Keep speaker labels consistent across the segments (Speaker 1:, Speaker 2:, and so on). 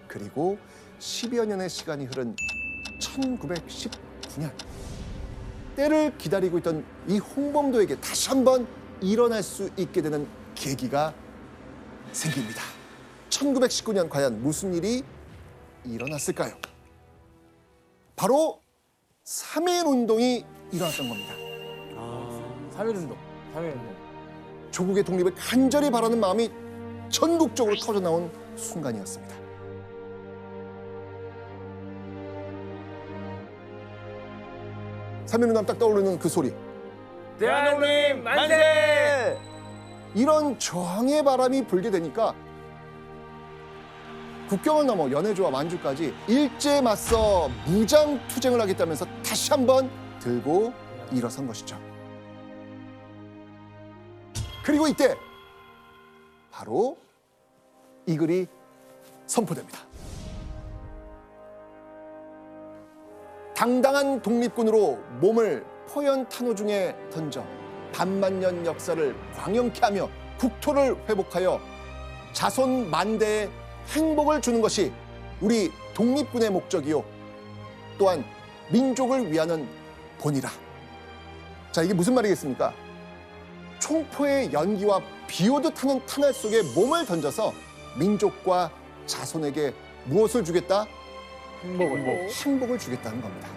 Speaker 1: 그리고 10여 년의 시간이 흐른 1919년. 때를 기다리고 있던 이 홍범도에게 다시 한번 일어날 수 있게 되는 계기가 생깁니다. 1919년 과연 무슨 일이 일어났을까요? 바로 3.1운동이 일어났던 겁니다.
Speaker 2: 3.1운동.
Speaker 1: 조국의 독립을 간절히 바라는 마음이 전국적으로 터져나온 순간이었습니다. 삼일운동 딱 떠오르는 그 소리.
Speaker 2: 대한독립 만세!
Speaker 1: 이런 저항의 바람이 불게 되니까 국경을 넘어 연해주와 만주까지 일제에 맞서 무장 투쟁을 하겠다면서 다시 한번 들고 일어선 것이죠. 그리고 이때 바로 이 글이 선포됩니다. 당당한 독립군으로 몸을 포연 탄호 중에 던져 반만년 역사를 광영케 하며 국토를 회복하여 자손 만대에 행복을 주는 것이 우리 독립군의 목적이요 또한 민족을 위하는 본이라. 자, 이게 무슨 말이겠습니까? 총포의 연기와 비오듯 하는 탄알 속에 몸을 던져서 민족과 자손에게 무엇을 주겠다? 행복을 주겠다는 겁니다.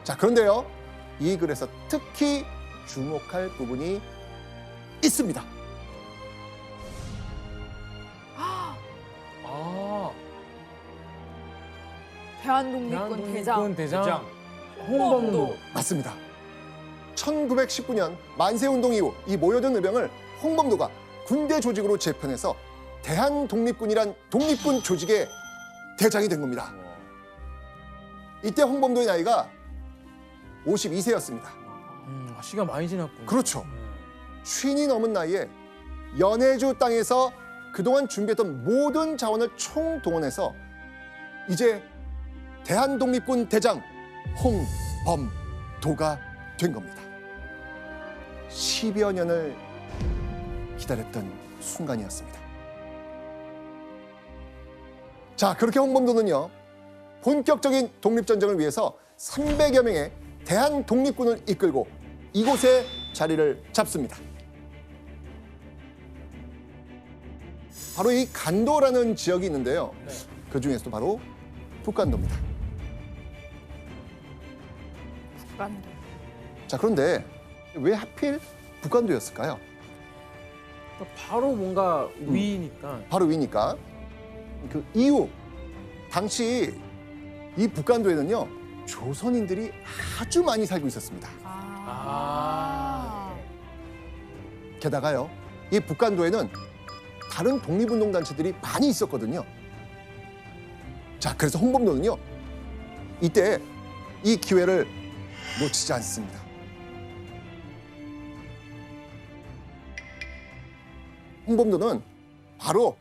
Speaker 1: 자, 그런데요, 이 글에서 특히 주목할 부분이 있습니다.
Speaker 3: 대한독립군 대장.
Speaker 2: 대장 홍범도.
Speaker 1: 맞습니다. 1919년 만세운동 이후 이 모여든 의병을 홍범도가 군대 조직으로 재편해서 대한독립군이란 독립군 조직의 대장이 된 겁니다. 이때 홍범도의 나이가 52세였습니다.
Speaker 2: 시간 많이 지났군요.
Speaker 1: 그렇죠. 쉰이 넘은 나이에 연해주 땅에서 그동안 준비했던 모든 자원을 총동원해서 이제 대한독립군 대장 홍범도가 된 겁니다. 10여 년을 기다렸던 순간이었습니다. 자, 그렇게 홍범도는요, 본격적인 독립전쟁을 위해서 300여 명의 대한독립군을 이끌고 이곳에 자리를 잡습니다. 바로 이 간도라는 지역이 있는데요. 그 중에서도 바로 북간도입니다.
Speaker 3: 북간도.
Speaker 1: 자, 그런데 왜 하필 북간도였을까요?
Speaker 2: 바로 뭔가 위니까.
Speaker 1: 바로 위니까. 그 이후 당시 이 북간도에는요, 조선인들이 아주 많이 살고 있었습니다. 게다가요, 이 북간도에는 다른 독립운동 단체들이 많이 있었거든요. 자, 그래서 홍범도는요, 이때 이 기회를 놓치지 않습니다. 홍범도는 바로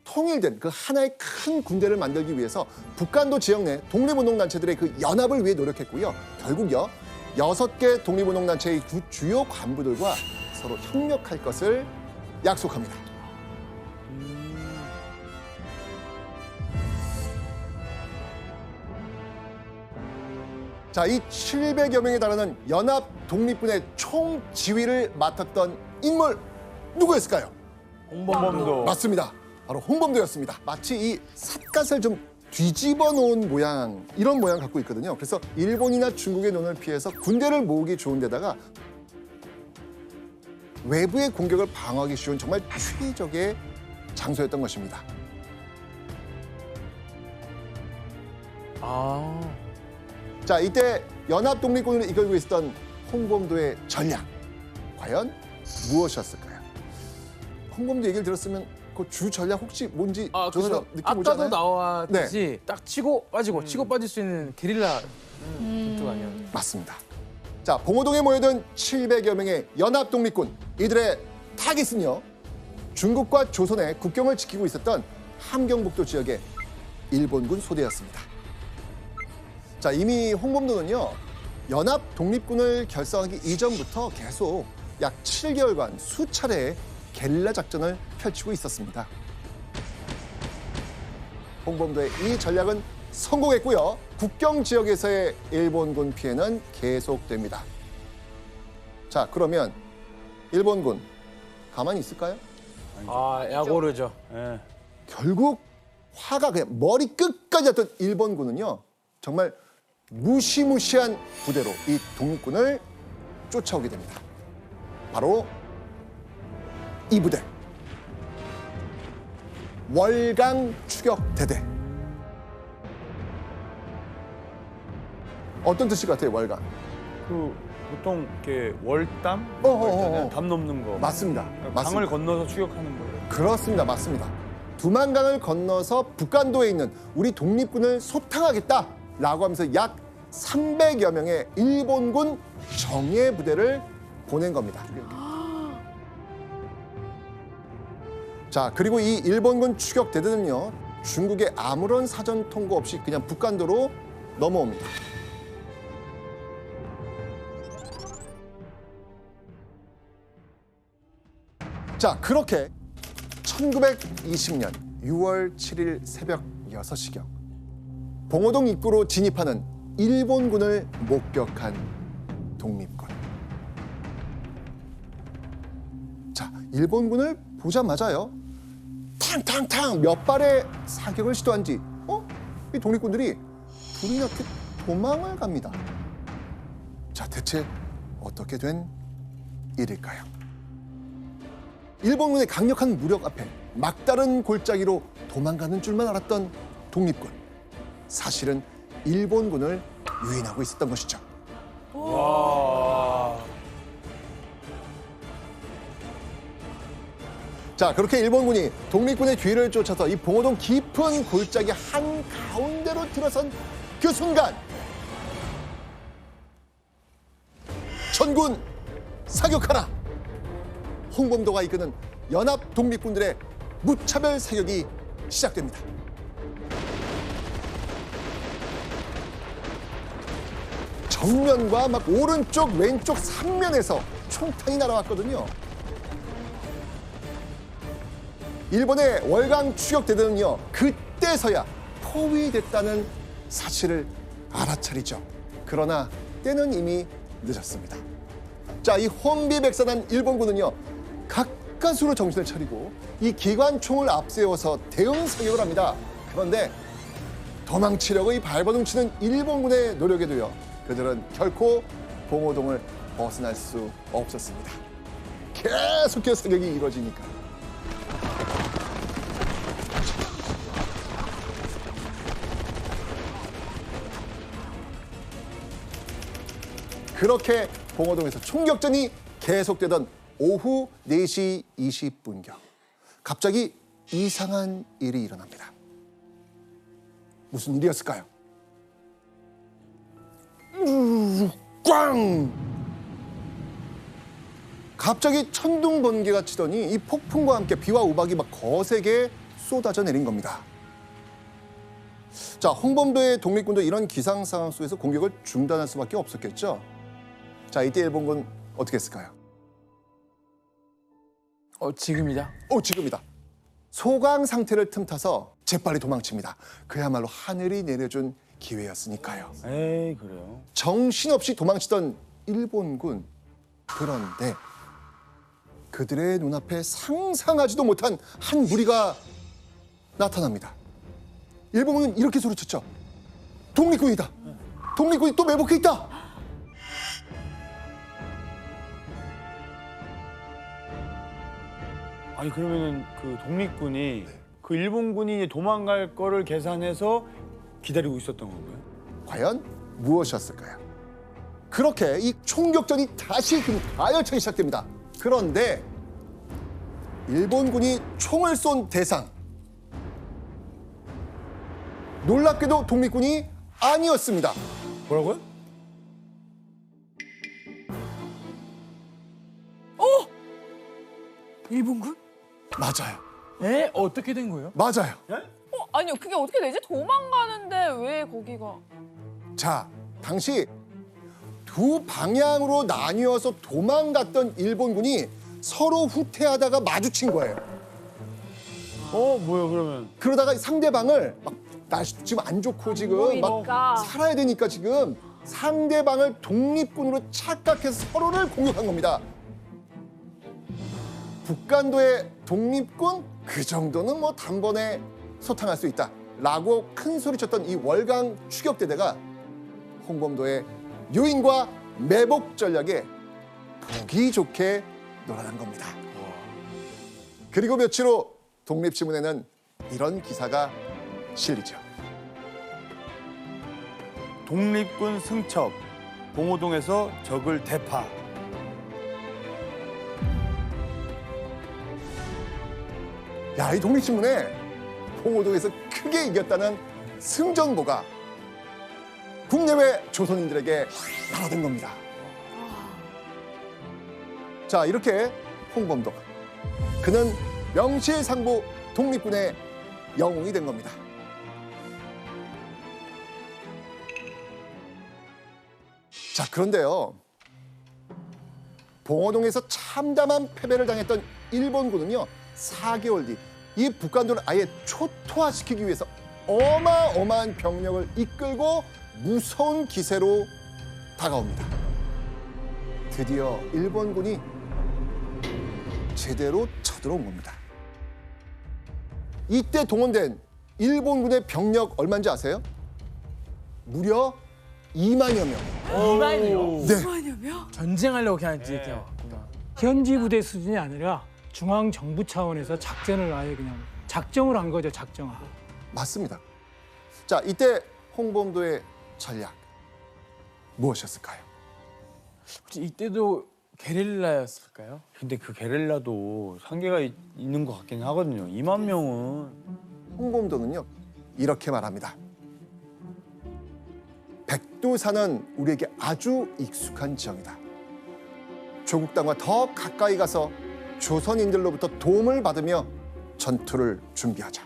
Speaker 1: 통일된 그 하나의 큰 군대를 만들기 위해서 북간도 지역 내 독립운동단체들의 그 연합을 위해 노력했고요. 결국요, 6개 독립운동단체의 주요 간부들과 서로 협력할 것을 약속합니다. 자, 이 700여 명에 달하는 연합 독립군의 총지휘를 맡았던 인물 누구였을까요?
Speaker 2: 홍범도.
Speaker 1: 맞습니다. 바로 홍범도였습니다. 마치 이 삿갓을 좀 뒤집어 놓은 모양, 이런 모양 갖고 있거든요. 그래서 일본이나 중국의 눈을 피해서 군대를 모으기 좋은 데다가 외부의 공격을 방어하기 쉬운 정말 최적의 장소였던 것입니다. 자, 이때 연합 독립군을 이끌고 있었던 홍범도의 전략, 과연 무엇이었을까요? 홍범도 얘기를 들었으면 그 주 전략 혹시 뭔지 조선사
Speaker 2: 그렇죠.
Speaker 1: 느낌 오지
Speaker 2: 아까도
Speaker 1: 않아요?
Speaker 2: 나왔듯이 딱 치고 빠지고 치고 빠질 수 있는 게릴라 전투가 아니야.
Speaker 1: 맞습니다. 자, 봉오동에 모여든 700여 명의 연합 독립군, 이들의 타깃은요, 중국과 조선의 국경을 지키고 있었던 함경북도 지역의 일본군 소대였습니다. 자, 이미 홍범도는요, 연합 독립군을 결성하기 이전부터 계속 약 7개월간 수차례의 게릴라 작전을 펼치고 있었습니다. 홍범도의 이 전략은 성공했고요. 국경 지역에서의 일본군 피해는 계속됩니다. 자, 그러면 일본군 가만히 있을까요?
Speaker 2: 아, 약오르죠.
Speaker 4: 예.
Speaker 1: 결국 화가 그냥 머리 끝까지 났던 일본군은요. 정말 무시무시한 부대로 이 독립군을 쫓아오게 됩니다. 바로 이 부대. 월강 추격대대. 어떤 뜻일 것 같아요, 월강?
Speaker 4: 그 보통 이렇게 월담?
Speaker 1: 어어어어.
Speaker 4: 담 넘는 거.
Speaker 1: 맞습니다.
Speaker 4: 강을
Speaker 1: 맞습니다.
Speaker 4: 건너서 추격하는 거예요.
Speaker 1: 그렇습니다. 맞습니다. 두만강을 건너서 북간도에 있는 우리 독립군을 소탕하겠다라고 하면서 약 300여 명의 일본군 정예 부대를 보낸 겁니다. 자, 그리고 이 일본군 추격대대는요, 중국의 아무런 사전 통보 없이 그냥 북간도로 넘어옵니다. 자, 그렇게 1920년 6월 7일 새벽 6시경 봉오동 입구로 진입하는 일본군을 목격한 독립군. 자, 일본군을 보자마자요, 탕탕탕 몇 발의 사격을 시도한 뒤 이 독립군들이 불이 나게 도망을 갑니다. 자, 대체 어떻게 된 일일까요? 일본군의 강력한 무력 앞에 막다른 골짜기로 도망가는 줄만 알았던 독립군. 사실은 일본군을 유인하고 있었던 것이죠.
Speaker 4: 와.
Speaker 1: 자, 그렇게 일본군이 독립군의 뒤를 쫓아서 이 봉오동 깊은 골짜기 한가운데로 들어선 그 순간, 전군 사격하라! 홍범도가 이끄는 연합 독립군들의 무차별 사격이 시작됩니다. 정면과 막 오른쪽, 왼쪽 3면에서 총탄이 날아왔거든요. 일본의 월강 추격대대는요, 그때서야 포위됐다는 사실을 알아차리죠. 그러나 때는 이미 늦었습니다. 자, 이 혼비백산한 일본군은요, 가까스로 정신을 차리고 이 기관총을 앞세워서 대응 사격을 합니다. 그런데 도망치려고 이 발버둥치는 일본군의 노력에도요, 그들은 결코 봉오동을 벗어날 수 없었습니다. 계속해서 사격이 이루어지니까. 그렇게 봉오동에서 총격전이 계속되던 오후 4시 20분경 갑자기 이상한 일이 일어납니다. 무슨 일이었을까요? 꽝! 갑자기 천둥 번개가 치더니 이 폭풍과 함께 비와 우박이 막 거세게 쏟아져 내린 겁니다. 자, 홍범도의 독립군도 이런 기상 상황 속에서 공격을 중단할 수밖에 없었겠죠. 자, 이때 일본군 어떻게 했을까요?
Speaker 2: 지금이다.
Speaker 1: 지금이다. 소강 상태를 틈타서 재빨리 도망칩니다. 그야말로 하늘이 내려준 기회였으니까요.
Speaker 4: 에이, 그래요.
Speaker 1: 정신없이 도망치던 일본군. 그런데 그들의 눈앞에 상상하지도 못한 한 무리가 나타납니다. 일본군은 이렇게 소리쳤죠. 독립군이다. 독립군이 또 매복해 있다.
Speaker 4: 아니 그러면은 그 독립군이 그 일본군이 도망갈 거를 계산해서 기다리고 있었던 건가요?
Speaker 1: 과연 무엇이었을까요? 그렇게 이 총격전이 다시 가열차게 시작됩니다. 그런데 일본군이 총을 쏜 대상, 놀랍게도 독립군이 아니었습니다.
Speaker 4: 뭐라고요?
Speaker 3: 일본군?
Speaker 1: 맞아요.
Speaker 2: 에? 어떻게 된 거예요?
Speaker 1: 맞아요.
Speaker 3: 아니요, 그게 어떻게 되지? 도망가는데 왜 거기가?
Speaker 1: 자, 당시 두 방향으로 나뉘어서 도망갔던 일본군이 서로 후퇴하다가 마주친 거예요.
Speaker 4: 뭐야 그러면?
Speaker 1: 그러다가 상대방을 막 날씨도 지금 안 좋고 지금 막
Speaker 3: 보이니까.
Speaker 1: 살아야 되니까 지금 상대방을 독립군으로 착각해서 서로를 공격한 겁니다. 북한도의 독립군 그 정도는 뭐 단번에 소탕할 수 있다라고 큰 소리쳤던 이 월강 추격대대가 홍범도의 유인과 매복 전략에 보기 좋게 놀아난 겁니다. 그리고 며칠 후 독립신문에는 이런 기사가 실리죠.
Speaker 4: 독립군 승첩, 봉오동에서 적을 대파.
Speaker 1: 야, 이 독립신문에 봉오동에서 크게 이겼다는 승전보가 국내외 조선인들에게 나눠든 겁니다. 자, 이렇게 홍범도 그는 명실상부 독립군의 영웅이 된 겁니다. 자, 그런데요. 봉오동에서 참담한 패배를 당했던 일본군은요. 4개월 뒤 이 북한도를 아예 초토화시키기 위해서 어마어마한 병력을 이끌고 무서운 기세로 다가옵니다. 드디어 일본군이 제대로 쳐들어온 겁니다. 이때 동원된 일본군의 병력 얼마인지 아세요? 무려 2만여 명.
Speaker 2: 2만이요?
Speaker 1: 네.
Speaker 2: 전쟁하려고 그냥 이렇게 왔구나.
Speaker 5: 현지 부대 수준이 아니라 중앙 정부 차원에서 작전을 아예 그냥 작정을 한 거죠, 작정을.
Speaker 1: 맞습니다. 자, 이때 홍범도의 전략 무엇이었을까요?
Speaker 2: 혹시 이때도 게릴라였을까요?
Speaker 4: 근데 그 게릴라도 한계가 있는 것 같긴 하거든요. 2만 명은.
Speaker 1: 홍범도는요 이렇게 말합니다. 백두산은 우리에게 아주 익숙한 지형이다. 조국 땅과 더 가까이 가서 조선인들로부터 도움을 받으며 전투를 준비하자.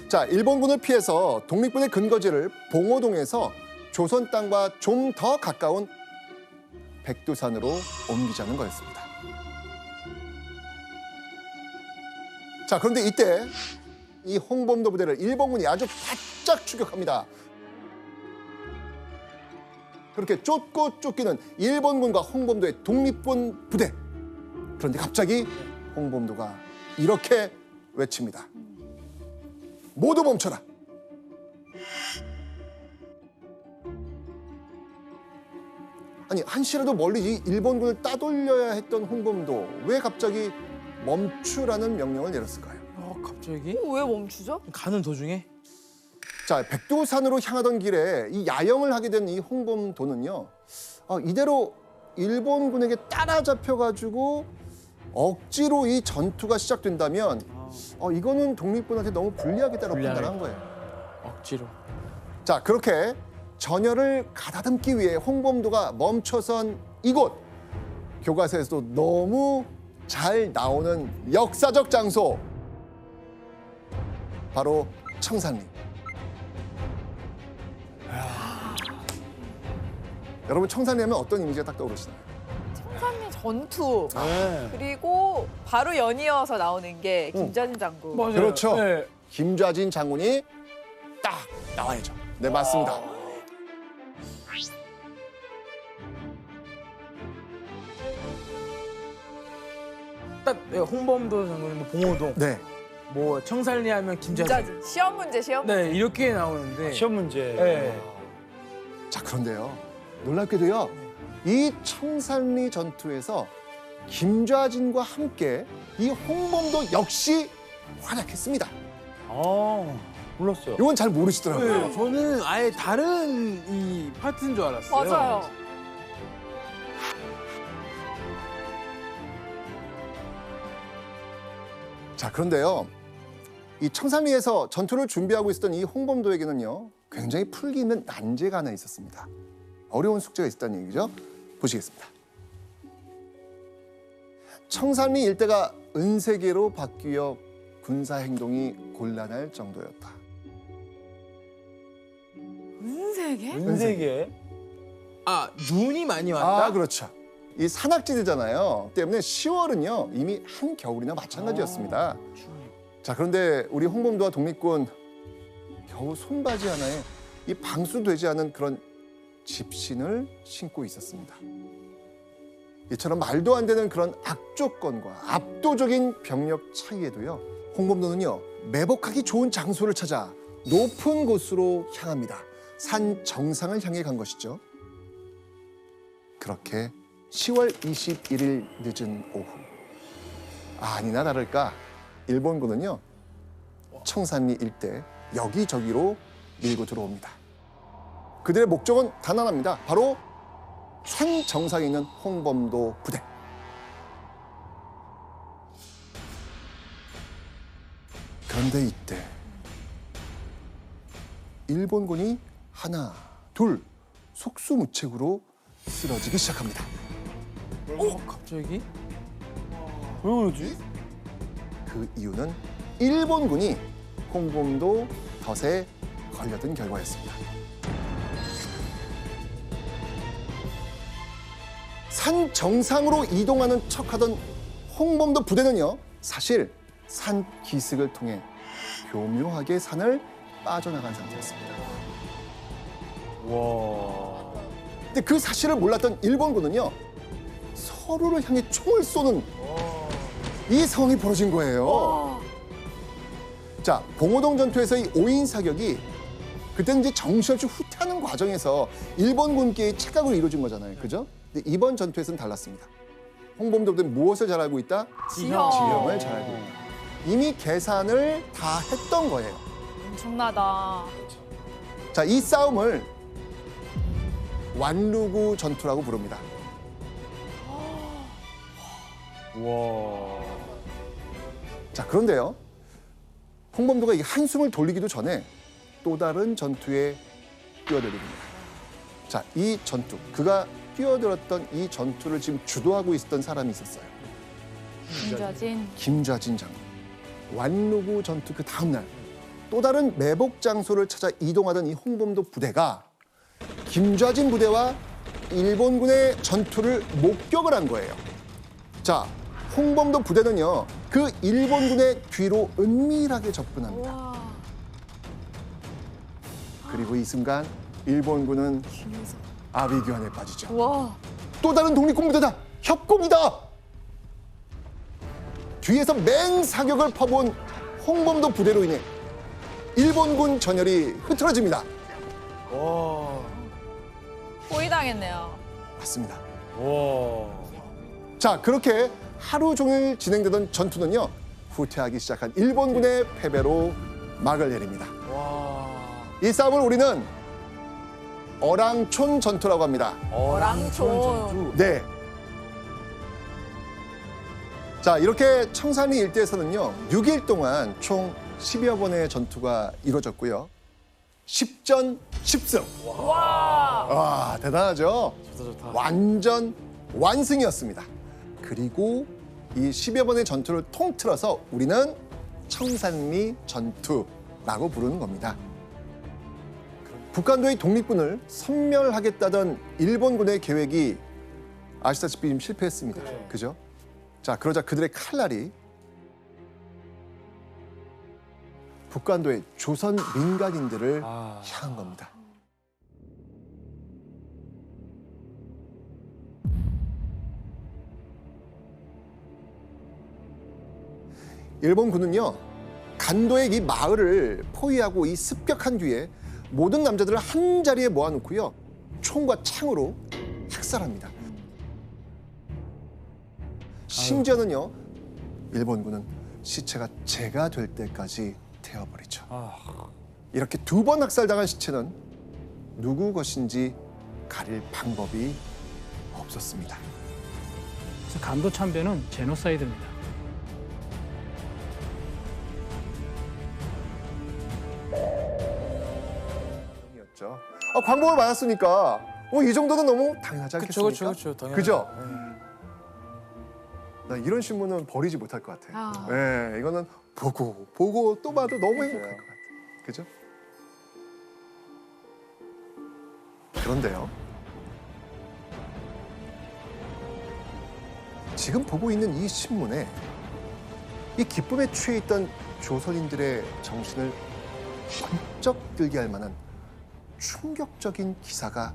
Speaker 1: 자, 일본군을 피해서 독립군의 근거지를 봉오동에서 조선 땅과 좀 더 가까운 백두산으로 옮기자는 거였습니다. 자, 그런데 이때 이 홍범도 부대를 일본군이 아주 바짝 추격합니다. 그렇게 쫓고 쫓기는 일본군과 홍범도의 독립군 부대. 그런데 갑자기 홍범도가 이렇게 외칩니다. 모두 멈춰라. 아니, 한시라도 멀리 이 일본군을 따돌려야 했던 홍범도 왜 갑자기 멈추라는 명령을 내렸을까요?
Speaker 2: 갑자기?
Speaker 3: 왜 멈추죠?
Speaker 2: 가는 도중에?
Speaker 1: 자, 백두산으로 향하던 길에 이 야영을 하게 된 이 홍범도는요, 이대로 일본군에게 따라잡혀가지고 억지로 이 전투가 시작된다면 이거는 독립군한테 너무 불리하겠다고 판단한 거예요.
Speaker 2: 억지로.
Speaker 1: 자, 그렇게 전열을 가다듬기 위해 홍범도가 멈춰선 이곳, 교과서에서도 너무 잘 나오는 역사적 장소, 바로 청산리. 여러분, 청산리 하면 어떤 이미지가 딱 떠오르시나요?
Speaker 3: 청산리 전투.
Speaker 4: 네.
Speaker 3: 그리고 바로 연이어서 나오는 게 김자진 장군.
Speaker 2: 맞아요.
Speaker 1: 그렇죠.
Speaker 2: 네.
Speaker 1: 김좌진 장군이 딱 나와야죠. 네, 맞습니다.
Speaker 2: 딱 홍범도 장군, 뭐 봉오동,
Speaker 1: 네.
Speaker 2: 뭐 청산리 하면 김자진.
Speaker 3: 김자진. 시험 문제, 시험 문제.
Speaker 2: 네, 이렇게 나오는데.
Speaker 4: 시험 문제.
Speaker 2: 네.
Speaker 1: 자, 그런데요. 놀랍게도요. 이 청산리 전투에서 김좌진과 함께 이 홍범도 역시 활약했습니다.
Speaker 4: 몰랐어요.
Speaker 1: 이건 잘 모르시더라고요.
Speaker 2: 네, 저는 아예 다른 이 파트인 줄 알았어요.
Speaker 3: 맞아요.
Speaker 1: 자, 그런데요. 이 청산리에서 전투를 준비하고 있었던 이 홍범도에게는요. 굉장히 풀기 힘든 난제가 하나 있었습니다. 어려운 숙제가 있었다는 얘기죠. 보시겠습니다. 청산리 일대가 은세계로 바뀌어 군사 행동이 곤란할 정도였다.
Speaker 3: 은세계?
Speaker 4: 은세계.
Speaker 2: 아, 눈이 많이 왔다?
Speaker 1: 아, 그렇죠. 이 산악지대잖아요. 때문에 10월은요 이미 한겨울이나 마찬가지였습니다. 자, 그런데 우리 홍범도와 독립군 겨우 손바지 하나에 이 방수되지 않은 그런 집신을 신고 있었습니다. 이처럼 말도 안 되는 그런 악조건과 압도적인 병력 차이에도요, 홍범도는요, 매복하기 좋은 장소를 찾아 높은 곳으로 향합니다. 산 정상을 향해 간 것이죠. 그렇게 10월 21일 늦은 오후, 아니나 다를까 일본군은요, 청산리 일대 여기저기로 밀고 들어옵니다. 그들의 목적은 단단합니다. 바로 산 정상에 있는 홍범도 부대. 그런데 이때 일본군이 하나, 둘 속수무책으로 쓰러지기 시작합니다.
Speaker 2: 갑자기?
Speaker 4: 왜 그러지?
Speaker 1: 그 이유는 일본군이 홍범도 덫에 걸려든 결과였습니다. 산 정상으로 이동하는 척하던 홍범도 부대는요, 사실 산 기슭을 통해 교묘하게 산을 빠져나간 상태였습니다.
Speaker 4: 와.
Speaker 1: 근데 그 사실을 몰랐던 일본군은요, 서로를 향해 총을 쏘는 이 상황이 벌어진 거예요. 자, 봉오동 전투에서 이 5인 사격이 그때는 이제 정신없이 후퇴하는 과정에서 일본군께의 착각으로 이루어진 거잖아요. 그죠? 근데 이번 전투에서는 달랐습니다. 홍범도 부대는 무엇을 잘 알고 있다? 지형을 잘 알고 있다. 이미 계산을 다 했던 거예요.
Speaker 3: 엄청나다.
Speaker 1: 자, 이 싸움을 완루구 전투라고 부릅니다.
Speaker 4: 와.
Speaker 1: 자, 그런데요, 홍범도가 이 한숨을 돌리기도 전에 또 다른 전투에 뛰어들입니다. 자, 이 전투, 그가 뛰어들었던 이 전투를 지금 주도하고 있었던 사람이 있었어요.
Speaker 3: 김좌진.
Speaker 1: 김좌진 장군. 완루구 전투 그 다음 날 또 다른 매복 장소를 찾아 이동하던 이 홍범도 부대가 김좌진 부대와 일본군의 전투를 목격을 한 거예요. 자, 홍범도 부대는요, 그 일본군의 뒤로 은밀하게 접근합니다.
Speaker 3: 와.
Speaker 1: 그리고 이 순간 일본군은 아비규환에 빠지죠.
Speaker 3: 와.
Speaker 1: 또 다른 독립군 부대다! 협공이다! 뒤에서 맹사격을 퍼부은 홍범도 부대로 인해 일본군 전열이 흐트러집니다.
Speaker 4: 와.
Speaker 3: 포위당했네요.
Speaker 1: 맞습니다.
Speaker 4: 와.
Speaker 1: 자, 그렇게 하루 종일 진행되던 전투는요, 후퇴하기 시작한 일본군의 패배로 막을 내립니다. 이 싸움을 우리는 어랑촌 전투라고 합니다.
Speaker 3: 어랑촌.
Speaker 1: 네. 자, 이렇게 청산리 일대에서는요, 6일 동안 총 10여 번의 전투가 이루어졌고요. 10전 10승.
Speaker 3: 와.
Speaker 1: 와, 대단하죠?
Speaker 2: 좋다.
Speaker 1: 완전 완승이었습니다. 그리고 이 10여 번의 전투를 통틀어서 우리는 청산리 전투라고 부르는 겁니다. 북한도의 독립군을 섬멸하겠다던 일본군의 계획이 아시다시피 지금 실패했습니다. 그죠? 자, 그러자 그들의 칼날이 북한도의 조선 민간인들을 향한 겁니다. 일본군은요, 간도의 이 마을을 포위하고 이 습격한 뒤에 모든 남자들을 한 자리에 모아놓고요, 총과 창으로 학살합니다. 심지어는요, 일본군은 시체가 재가 될 때까지 태워버리죠. 이렇게 2번 학살당한 시체는 누구 것인지 가릴 방법이 없었습니다.
Speaker 5: 그래서 간도 참배는 제노사이드입니다.
Speaker 1: 였죠. 광복을 받았으니까 이 정도는 너무 당연하지 않겠습니까?
Speaker 2: 그쵸. 당연하죠.
Speaker 1: 그죠? 나 이런 신문은 버리지 못할 것 같아.
Speaker 3: 아.
Speaker 1: 네, 이거는 보고 또 봐도 너무 행복할 것 같아. 그죠? 그런데요, 지금 보고 있는 이 신문에 이 기쁨에 취해 있던 조선인들의 정신을 번쩍 들게 할 만한 충격적인 기사가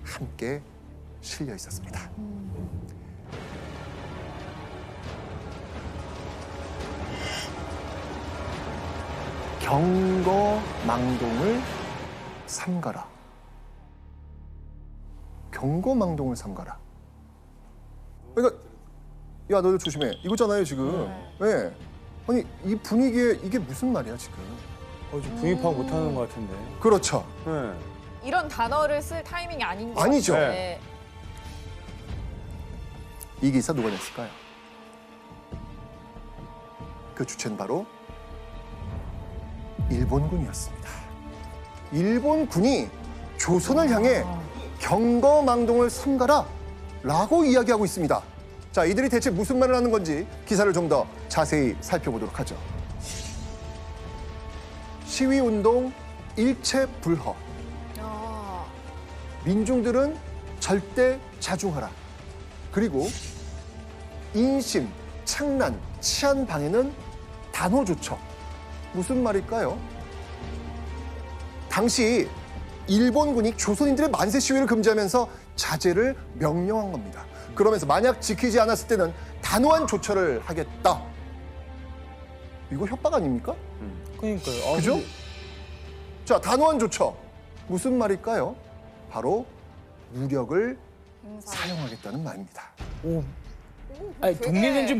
Speaker 1: 함께 실려 있었습니다. 경거망동을 삼가라. 경거망동을 삼가라. 그러니까 야 너도 조심해. 이거잖아요 지금. 네. 아니 이 분위기에 이게 무슨 말이야 지금.
Speaker 4: 좀 분위기 파악 못하는 것 같은데.
Speaker 1: 그렇죠.
Speaker 4: 네.
Speaker 3: 이런 단어를 쓸 타이밍이 아닌 것
Speaker 1: 아니죠.
Speaker 3: 같아요.
Speaker 4: 네.
Speaker 1: 이 기사 누가 냈을까요? 그 주체는 바로 일본군이었습니다. 일본군이 조선을 향해 경거망동을 삼가라 라고 이야기하고 있습니다. 자, 이들이 대체 무슨 말을 하는 건지 기사를 좀 더 자세히 살펴보도록 하죠. 시위운동 일체 불허.
Speaker 3: 아,
Speaker 1: 민중들은 절대 자중하라. 그리고 인심, 창란, 치안 방해는 단호 조처. 무슨 말일까요? 당시 일본군이 조선인들의 만세 시위를 금지하면서 자제를 명령한 겁니다. 그러면서 만약 지키지 않았을 때는 단호한 조처를 하겠다. 이거 협박 아닙니까?
Speaker 2: 그러니까요.
Speaker 1: 그죠? 자, 단호한 조처. 무슨 말일까요? 바로 무력을 사용하겠다는 말입니다.
Speaker 2: 아니
Speaker 3: 되게-
Speaker 2: 독립된지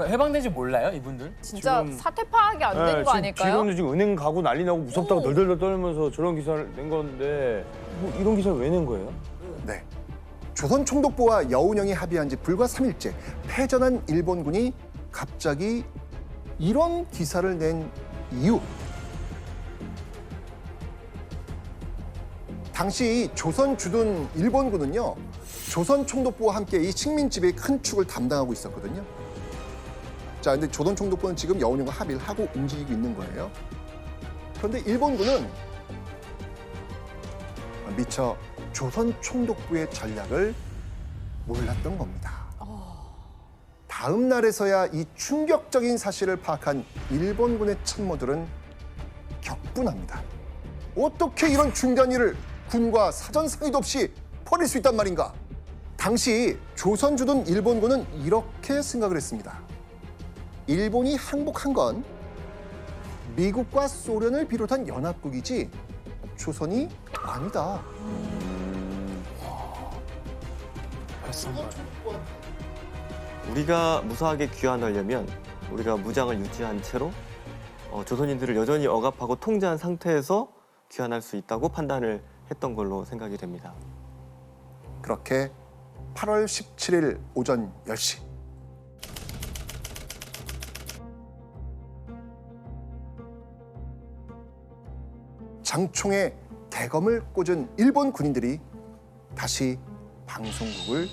Speaker 2: 해방된지 몰라요 이분들?
Speaker 3: 진짜
Speaker 4: 지금-
Speaker 3: 사태 파악이 안 되는 거 아닐까요?
Speaker 4: 지금도 지금 은행 가고 난리 나고 무섭다고
Speaker 3: 오.
Speaker 4: 덜덜덜 떨면서 저런 기사를 낸 건데 뭐 이런 기사를 왜 낸 거예요?
Speaker 1: 네. 조선 총독부와 여운형이 합의한 지 불과 3일째 패전한 일본군이 갑자기 이런 기사를 낸 이유. 당시 조선 주둔 일본군은요. 조선 총독부와 함께 이 식민지배의 큰 축을 담당하고 있었거든요. 자, 근데 조선 총독부는 지금 여운형과 합의를 하고 움직이고 있는 거예요. 그런데 일본군은 미처 조선 총독부의 전략을 몰랐던 겁니다. 다음 날에서야 이 충격적인 사실을 파악한 일본군의 참모들은 격분합니다. 어떻게 이런 중대한 일을 군과 사전 상의도 없이 벌일 수 있단 말인가? 당시 조선 주둔 일본군은 이렇게 생각을 했습니다. 일본이 항복한 건 미국과 소련을 비롯한 연합국이지 조선이 아니다.
Speaker 6: 우리가 무사하게 귀환하려면 우리가 무장을 유지한 채로 조선인들을 여전히 억압하고 통제한 상태에서 귀환할 수 있다고 판단을 했던 걸로 생각이 됩니다.
Speaker 1: 그렇게 8월 17일 오전 10시 장총에 대검을 꽂은 일본 군인들이 다시 방송국을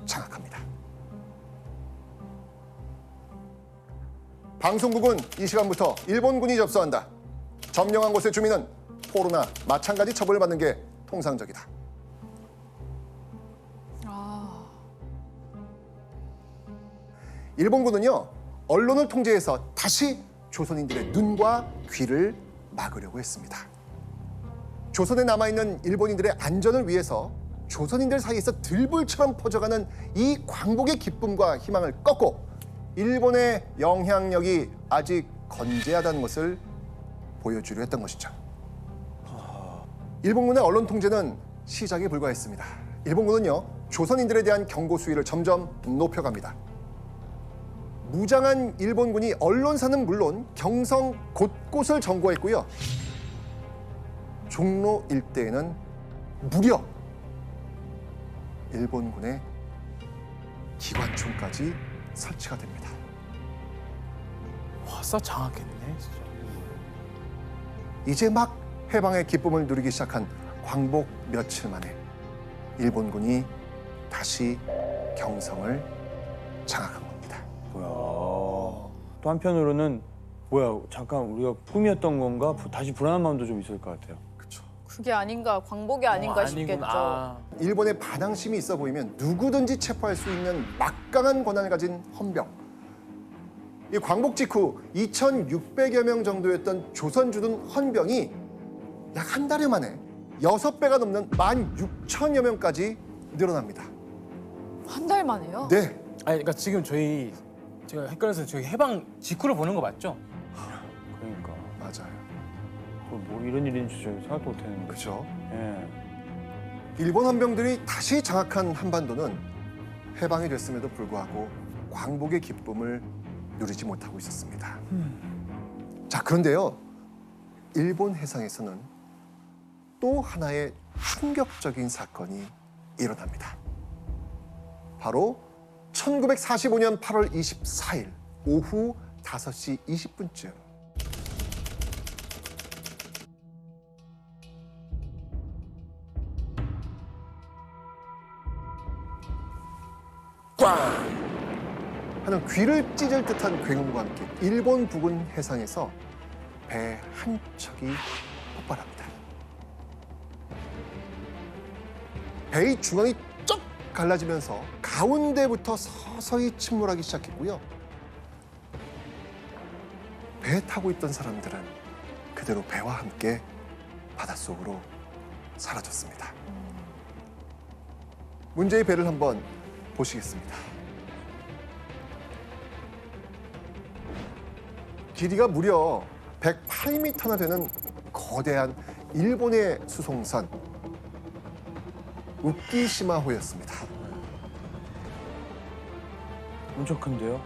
Speaker 1: 장악합니다. 방송국은 이 시간부터 일본군이 접수한다. 점령한 곳의 주민은 포로나 마찬가지 처벌을 받는 게 통상적이다. 일본군은요, 언론을 통제해서 다시 조선인들의 눈과 귀를 막으려고 했습니다. 조선에 남아있는 일본인들의 안전을 위해서 조선인들 사이에서 들불처럼 퍼져가는 이 광복의 기쁨과 희망을 꺾고 일본의 영향력이 아직 건재하다는 것을 보여주려 했던 것이죠. 일본군의 언론 통제는 시작에 불과했습니다. 일본군은요, 조선인들에 대한 경고 수위를 점점 높여갑니다. 무장한 일본군이 언론사는 물론 경성 곳곳을 점거했고요. 종로 일대에는 무려 일본군의 기관총까지 설치가 됩니다.
Speaker 2: 와싸 장악했네 진짜.
Speaker 1: 이제 막 해방의 기쁨을 누리기 시작한 광복 며칠 만에 일본군이 다시 경성을 장악한 겁니다.
Speaker 4: 또 한편으로는 뭐야 잠깐 우리가 꿈이었던 건가 다시 불안한 마음도 좀 있을 것 같아요.
Speaker 1: 그렇죠.
Speaker 3: 그게 아닌가, 광복이 아닌가 싶겠죠.
Speaker 2: 아니구나.
Speaker 1: 일본의 반항심이 있어 보이면 누구든지 체포할 수 있는 막강한 권한을 가진 헌병. 이 광복 직후 2,600여 명 정도였던 조선주둔 헌병이 약 한 달여 만에 6배가 넘는 16,000여 명까지 늘어납니다.
Speaker 3: 한 달 만에요?
Speaker 1: 네,
Speaker 2: 아니 그러니까 지금 제가 헷갈려서 저희 해방 직후를 보는 거 맞죠?
Speaker 4: 그러니까
Speaker 1: 맞아요.
Speaker 4: 뭐 이런 일인 줄 생각도 못했는데.
Speaker 1: 그렇죠.
Speaker 4: 예.
Speaker 1: 일본 헌병들이 다시 장악한 한반도는 해방이 됐음에도 불구하고 광복의 기쁨을 누리지 못하고 있었습니다. 자, 그런데요. 일본 해상에서는 또 하나의 충격적인 사건이 일어납니다. 바로 1945년 8월 24일 오후 5시 20분쯤 꽝! 하는 귀를 찢을 듯한 굉음과 함께 일본 부근 해상에서 배 한 척이 폭발합니다. 배의 중앙이 쩍 갈라지면서 가운데부터 서서히 침몰하기 시작했고요. 배에 타고 있던 사람들은 그대로 배와 함께 바닷속으로 사라졌습니다. 문제의 배를 한번 보시겠습니다. 길이가 무려 108m나 되는 거대한 일본의 수송선 우키시마호였습니다.
Speaker 4: 엄청 큰데요?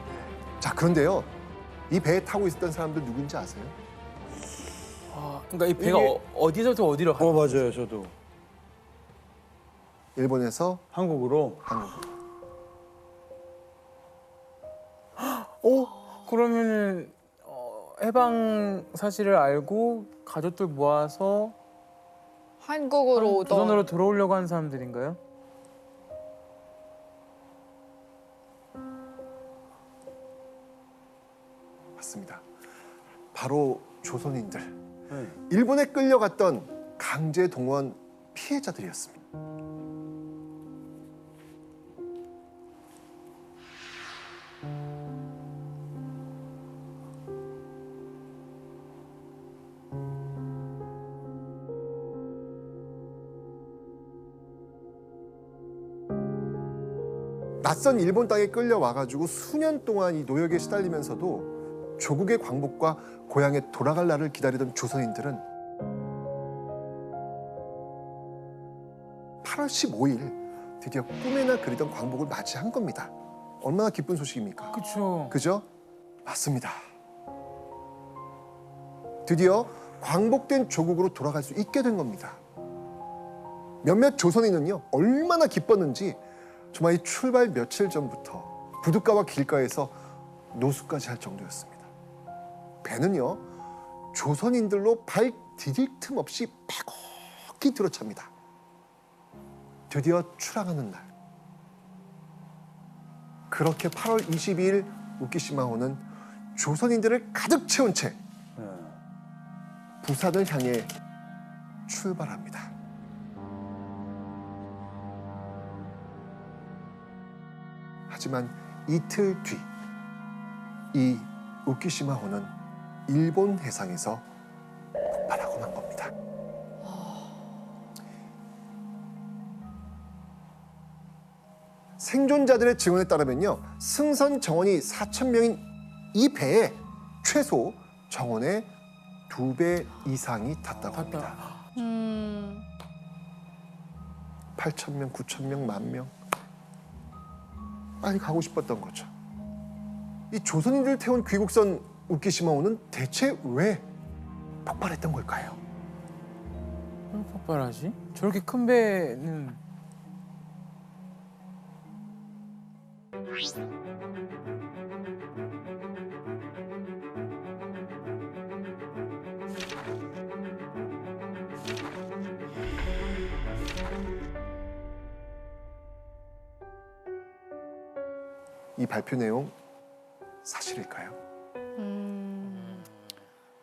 Speaker 1: 자, 그런데요. 이 배에 타고 있었던 사람들 누군지 아세요?
Speaker 2: 아, 그러니까 이 배가
Speaker 4: 이게-
Speaker 2: 어디서부터 어디로 가는
Speaker 4: 맞아요, 저도.
Speaker 1: 일본에서
Speaker 4: 한국으로.
Speaker 1: 한국으로.
Speaker 2: 그러면은 해방 사실을 알고 가족들 모아서
Speaker 3: 한국으로 오던.
Speaker 2: 조선으로 들어오려고 하는 사람들인가요?
Speaker 1: 맞습니다. 바로 조선인들.
Speaker 4: 네.
Speaker 1: 일본에 끌려갔던 강제 동원 피해자들이었습니다. 낯선 일본 땅에 끌려와가지고 수년 동안 이 노역에 시달리면서도 조국의 광복과 고향에 돌아갈 날을 기다리던 조선인들은 8월 15일 드디어 꿈에나 그리던 광복을 맞이한 겁니다. 얼마나 기쁜 소식입니까?
Speaker 2: 그렇죠.
Speaker 1: 그죠? 맞습니다. 드디어 광복된 조국으로 돌아갈 수 있게 된 겁니다. 몇몇 조선인은요, 얼마나 기뻤는지 정말 이 출발 며칠 전부터 부둣가와 길가에서 노숙까지 할 정도였습니다. 배는요, 조선인들로 발 디딜 틈 없이 빼곡히 들어찹니다. 드디어 출항하는 날. 그렇게 8월 22일 우키시마호는 조선인들을 가득 채운 채
Speaker 4: 네.
Speaker 1: 부산을 향해 출발합니다. 하지만 이틀 뒤 이 우키시마호는 일본 해상에서 폭발하고 만 겁니다. 생존자들의 증언에 따르면요, 승선 정원이 4,000명인 이 배에 최소 정원의 2배 이상이 탔다고 합니다. 8,000명, 9,000명, 10,000명. 빨리 가고 싶었던 거죠. 이 조선인들 태운 귀국선 우키시마호는 대체 왜 폭발했던 걸까요?
Speaker 2: 왜 폭발하지? 저렇게 큰 배는
Speaker 1: 이 발표 내용 사실일까요?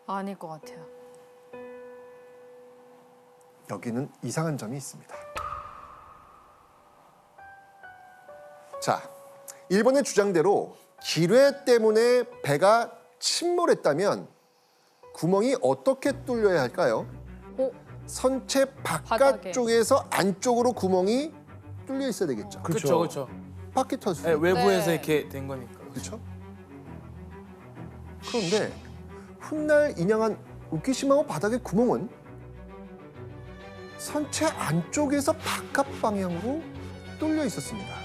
Speaker 3: 아닐 것 같아요.
Speaker 1: 여기는 이상한 점이 있습니다. 자, 일본의 주장대로 기뢰 때문에 배가 침몰했다면 구멍이 어떻게 뚫려야 할까요?
Speaker 3: 어?
Speaker 1: 선체 바깥쪽에서 안쪽으로 구멍이 뚫려 있어야 되겠죠.
Speaker 2: 그렇죠, 그렇죠.
Speaker 1: 바퀴 터수.
Speaker 2: 네, 외부에서
Speaker 3: 네.
Speaker 2: 이렇게 된 거니까.
Speaker 1: 그렇죠? 그런데 훗날 인양한 우키시마호 바닥의 구멍은 선체 안쪽에서 바깥 방향으로 뚫려 있었습니다.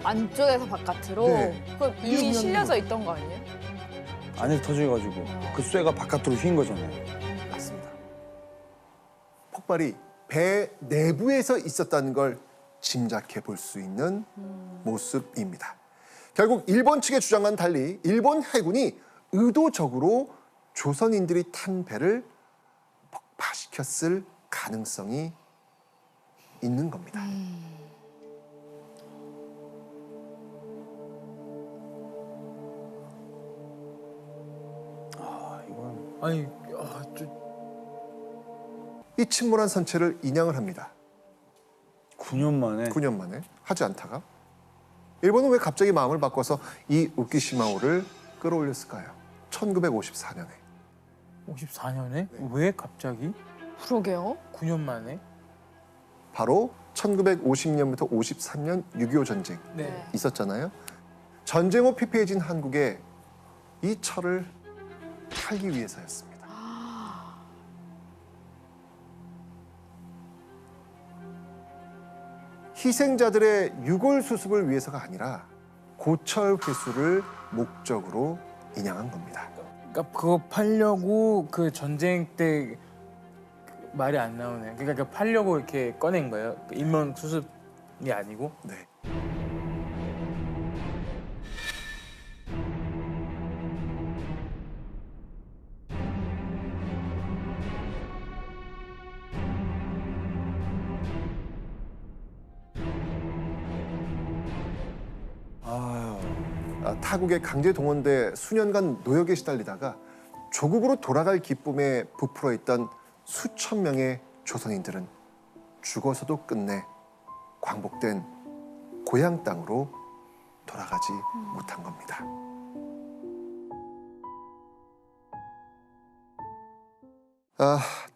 Speaker 3: 안쪽에서 바깥으로.
Speaker 1: 네.
Speaker 3: 그럼 이미
Speaker 1: 이게
Speaker 3: 실려져 있던 거 아니에요?
Speaker 4: 안에 터져가지고 그 쇠가 바깥으로 휜 거잖아요.
Speaker 1: 맞습니다. 폭발이 배 내부에서 있었다는 걸 짐작해 볼 수 있는 모습입니다. 결국 일본 측의 주장과는 달리 일본 해군이 의도적으로 조선인들이 탄 배를 폭파시켰을 가능성이 있는 겁니다.
Speaker 4: 아, 이건
Speaker 2: 아니,
Speaker 1: 이 침몰한 선체를 인양을 합니다.
Speaker 4: 9년 만에
Speaker 1: 9년 만에 하지 않다가 일본은 왜 갑자기 마음을 바꿔서 이 우키시마호를 끌어올렸을까요? 1954년에
Speaker 2: 54년에? 왜 갑자기?
Speaker 3: 그러게요.
Speaker 2: 9년 만에?
Speaker 1: 바로 1950년부터 53년 6.25 전쟁
Speaker 2: 네.
Speaker 1: 있었잖아요. 전쟁 후 피폐해진 한국에 이 철을 팔기 위해서였습니다. 희생자들의 유골 수습을 위해서가 아니라 고철 회수를 목적으로 인양한 겁니다.
Speaker 2: 그러니까 그거 팔려고 그 전쟁 때 말이 안 나오네요. 그러니까 팔려고 이렇게 꺼낸 거예요. 인명 수습이 아니고.
Speaker 1: 네.
Speaker 4: 아유,
Speaker 1: 타국에 강제 동원돼 수년간 노역에 시달리다가 조국으로 돌아갈 기쁨에 부풀어 있던 수천 명의 조선인들은 죽어서도 끝내 광복된 고향 땅으로 돌아가지 못한 겁니다.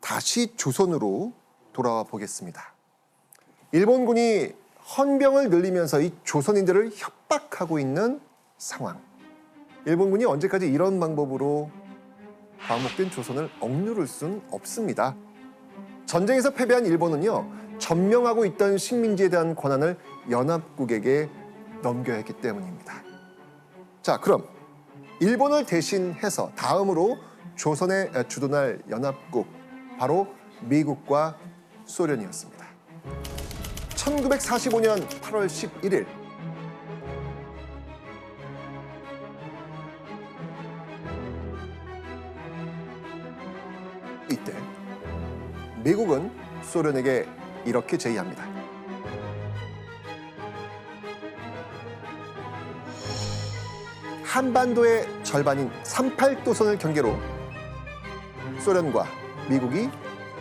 Speaker 1: 다시 조선으로 돌아와 보겠습니다. 일본군이 헌병을 늘리면서 이 조선인들을 협박하고 있는 상황. 일본군이 언제까지 이런 방법으로 광복된 조선을 억누를 수는 없습니다. 전쟁에서 패배한 일본은요, 점령하고 있던 식민지에 대한 권한을 연합국에게 넘겨야 했기 때문입니다. 자, 그럼 일본을 대신해서 다음으로 조선에 주둔할 연합국, 바로 미국과 소련이었습니다. 1945년 8월 11일 이때 미국은 소련에게 이렇게 제의합니다. 한반도의 절반인 38도선을 경계로 소련과 미국이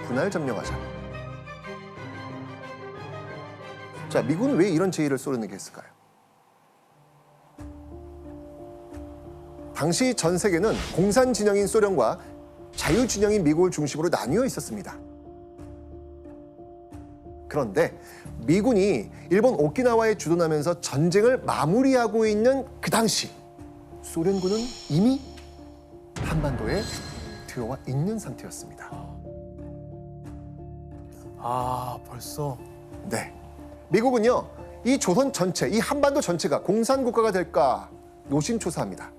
Speaker 1: 분할 점령하자. 자, 미국은 왜 이런 제의를 소련에게 했을까요? 당시 전 세계는 공산 진영인 소련과 자유 진영인 미국을 중심으로 나뉘어 있었습니다. 그런데 미군이 일본 오키나와에 주둔하면서 전쟁을 마무리하고 있는 그 당시 소련군은 이미 한반도에 들어와 있는 상태였습니다.
Speaker 2: 아, 벌써.
Speaker 1: 네. 미국은요, 이 조선 전체, 이 한반도 전체가 공산국가가 될까 노심초사합니다.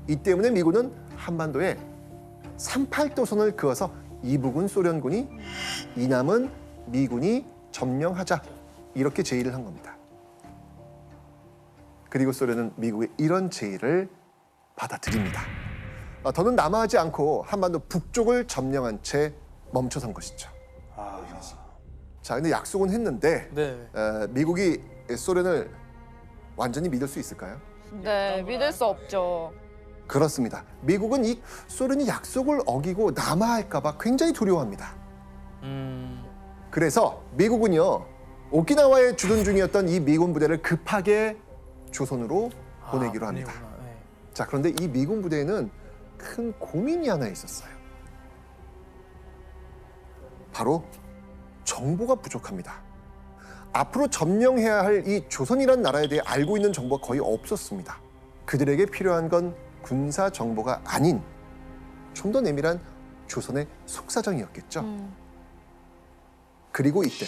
Speaker 1: 이 때문에 미군은 한반도에 38도선을 그어서 이북은 소련군이, 이남은 미군이 점령하자, 이렇게 제의를 한 겁니다. 그리고 소련은 미국의 이런 제의를 받아들입니다. 더는 남하하지 않고 한반도 북쪽을 점령한 채 멈춰선 것이죠. 자, 근데 약속은 했는데
Speaker 2: 네.
Speaker 1: 미국이 소련을 완전히 믿을 수 있을까요?
Speaker 3: 네, 믿을 수 없죠.
Speaker 1: 그렇습니다. 미국은 이 소련이 약속을 어기고 남하할까 봐 굉장히 두려워합니다. 그래서 미국은요, 오키나와에 주둔 중이었던 이 미군 부대를 급하게 조선으로 보내기로 합니다.
Speaker 2: 보내구나. 네.
Speaker 1: 자, 그런데 이 미군 부대에는 큰 고민이 하나 있었어요. 바로 정보가 부족합니다. 앞으로 점령해야 할 이 조선이란 나라에 대해 알고 있는 정보가 거의 없었습니다. 그들에게 필요한 건 군사 정보가 아닌 좀 더 내밀한 조선의 속사정이었겠죠. 그리고 이때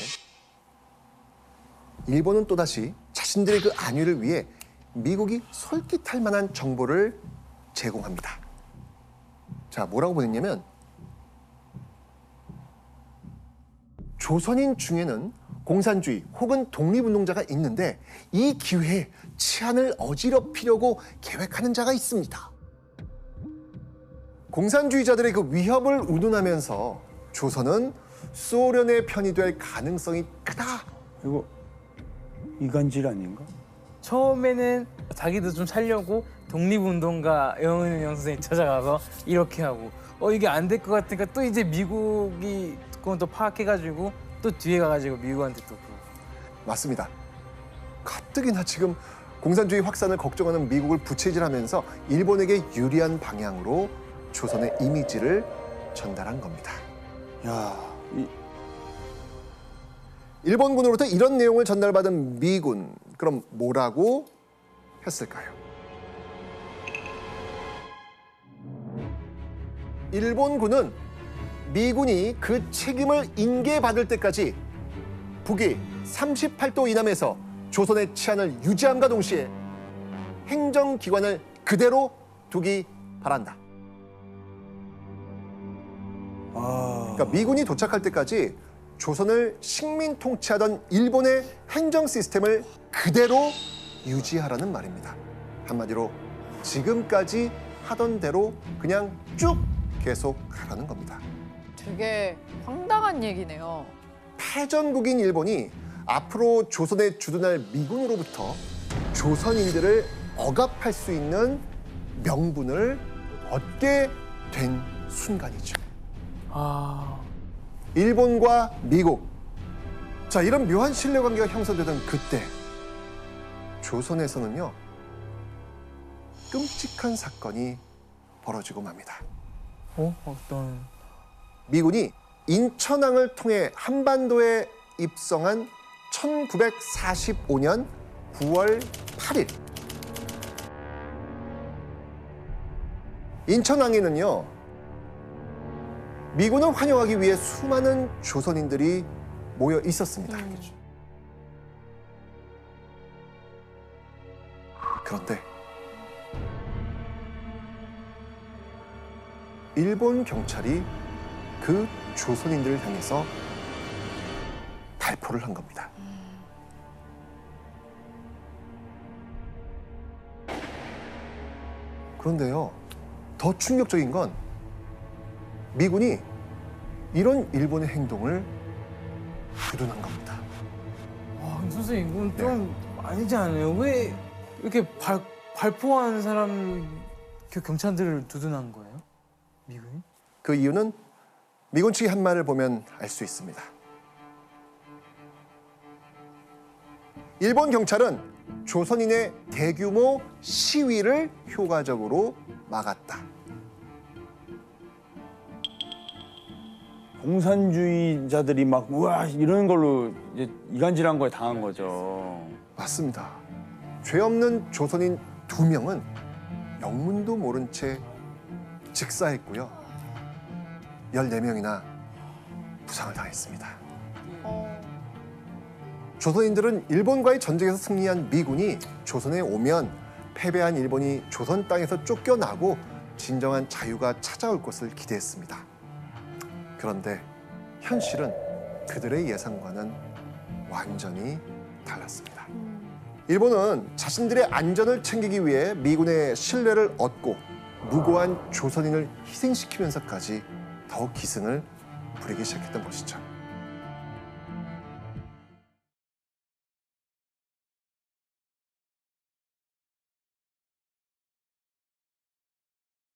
Speaker 1: 일본은 또다시 자신들의 그 안위를 위해 미국이 솔깃할 만한 정보를 제공합니다. 자, 뭐라고 보냈냐면 조선인 중에는 공산주의 혹은 독립운동자가 있는데 이 기회에 치안을 어지럽히려고 계획하는 자가 있습니다. 공산주의자들의 그 위협을 운운하면서 조선은 소련의 편이 될 가능성이 크다.
Speaker 4: 이거 이간질 아닌가?
Speaker 2: 처음에는 자기도 좀 살려고 독립운동가 영은영 선생님 찾아가서 이렇게 하고 이게 안 될 것 같으니까 또 이제 미국이 그건 또 파악해가지고 또 뒤에 가가지고 미국한테 또 그러고.
Speaker 1: 맞습니다. 가뜩이나 지금 공산주의 확산을 걱정하는 미국을 부채질하면서 일본에게 유리한 방향으로 조선의 이미지를 전달한 겁니다.
Speaker 4: 야,
Speaker 1: 일본군으로부터 이런 내용을 전달받은 미군, 그럼 뭐라고 했을까요? 일본군은 미군이 그 책임을 인계받을 때까지 북위 38도 이남에서 조선의 치안을 유지함과 동시에 행정기관을 그대로 두기 바란다. 그러니까 미군이 도착할 때까지 조선을 식민 통치하던 일본의 행정 시스템을 그대로 유지하라는 말입니다. 한마디로 지금까지 하던 대로 그냥 쭉 계속 가라는 겁니다.
Speaker 3: 되게 황당한 얘기네요.
Speaker 1: 패전국인 일본이 앞으로 조선에 주둔할 미군으로부터 조선인들을 억압할 수 있는 명분을 얻게 된 순간이죠. 일본과 미국. 자, 이런 묘한 신뢰관계가 형성되던 그때 조선에서는요, 끔찍한 사건이 벌어지고 맙니다.
Speaker 2: 어떤?
Speaker 1: 미군이 인천항을 통해 한반도에 입성한 1945년 9월 8일 인천항에는요, 미군을 환영하기 위해 수많은 조선인들이 모여 있었습니다. 그런데 일본 경찰이 그 조선인들을 향해서 발포를 한 겁니다. 그런데요, 더 충격적인 건 미군이 이런 일본의 행동을 부둔한 겁니다.
Speaker 2: 선생님 이건 좀 아니지 않아요? 왜 이렇게 발포한 사람 그 경찰들을 두둔한 거예요? 미군이?
Speaker 1: 그 이유는 미군 측의 한 말을 보면 알 수 있습니다. 일본 경찰은 조선인의 대규모 시위를 효과적으로 막았다.
Speaker 4: 공산주의자들이 막 우와 이런 걸로 이제 이간질한 거에 당한 거죠.
Speaker 1: 맞습니다. 죄 없는 조선인 2명은 영문도 모른 채 즉사했고요. 14명이나 부상을 당했습니다. 조선인들은 일본과의 전쟁에서 승리한 미군이 조선에 오면 패배한 일본이 조선 땅에서 쫓겨나고 진정한 자유가 찾아올 것을 기대했습니다. 그런데 현실은 그들의 예상과는 완전히 달랐습니다. 일본은 자신들의 안전을 챙기기 위해 미군의 신뢰를 얻고 무고한 조선인을 희생시키면서까지 더욱 기승을 부리기 시작했던 것이죠.